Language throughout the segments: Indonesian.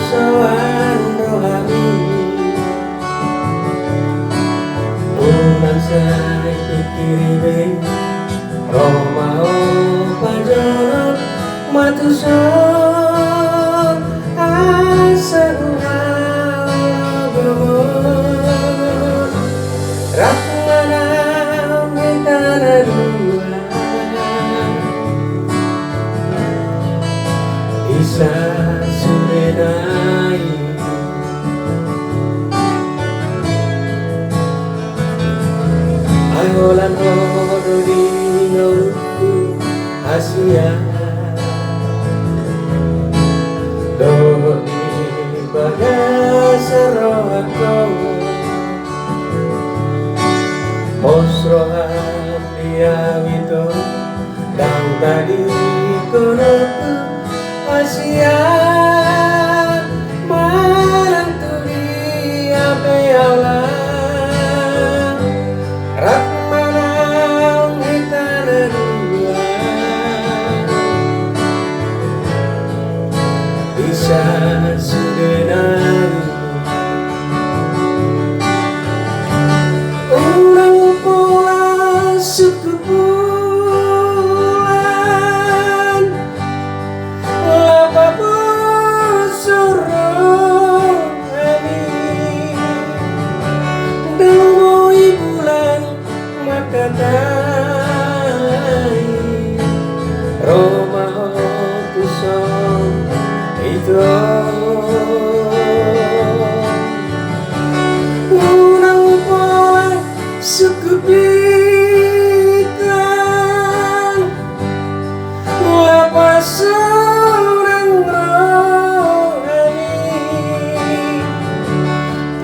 tuson rohami Unang saya pikiri rohao Pajonok tuson asa huhaol gomos rakmana bintang bisa sudenai Aholan hodo di ngauku Asia Doh di bahasa rohako Mosrohan dia wito dan tadi konoku Asia marang turi ape Allah rakmanang hitana dua bisa sudenai Unang pola sukkun papos rohami Dangboi bulan makkatai rohami tuson itu Unang pola sukkun pasonang rohami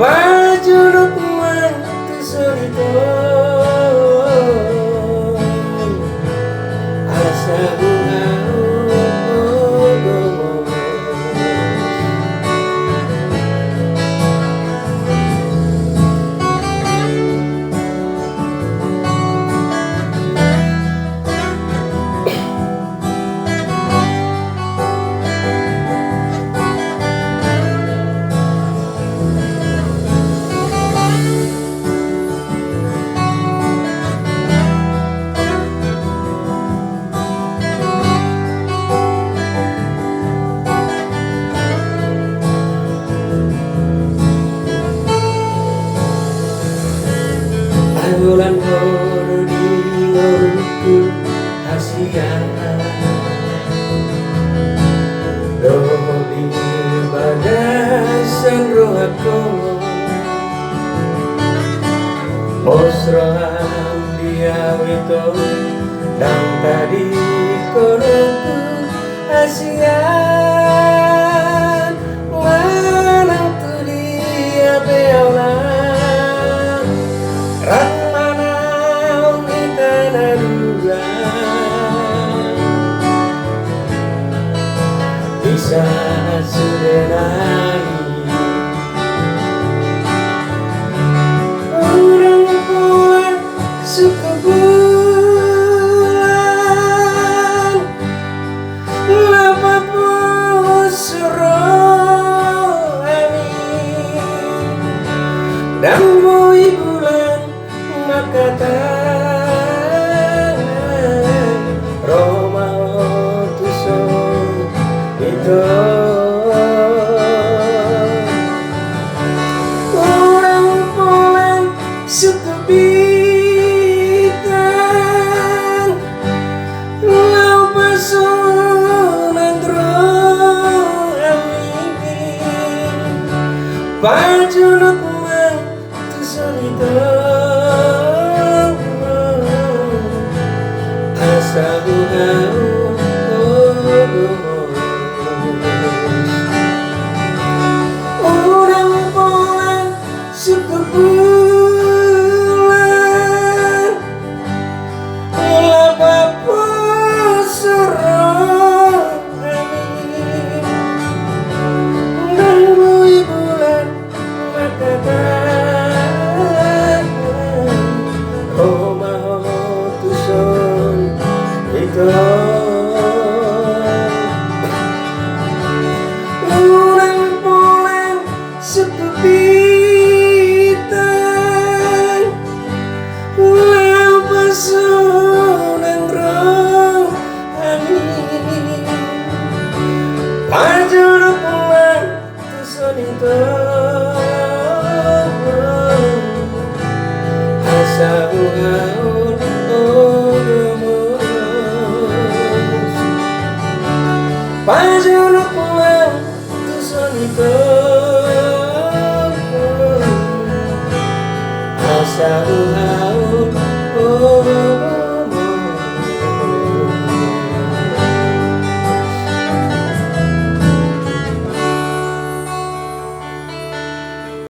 Pajonok tuson itu asa huhaol gomos bulan hodo di ngauku Asia Doh di bagasan rohako Mosrohan dia wito dan tadi konoku Asia manang tuli ape Allah bisa sudenai Unang pola sukkun papos rohami Dangboi bulan makkatai rohao tuson itu Unang pola sukkun pasonang rohami Pajonok tuson itu asa huhaol gomos Unang pola sukkun papos rohami Dangboi bulan makkatai rohao tuson itu Pajonok pulang tuson itu asa huhaol.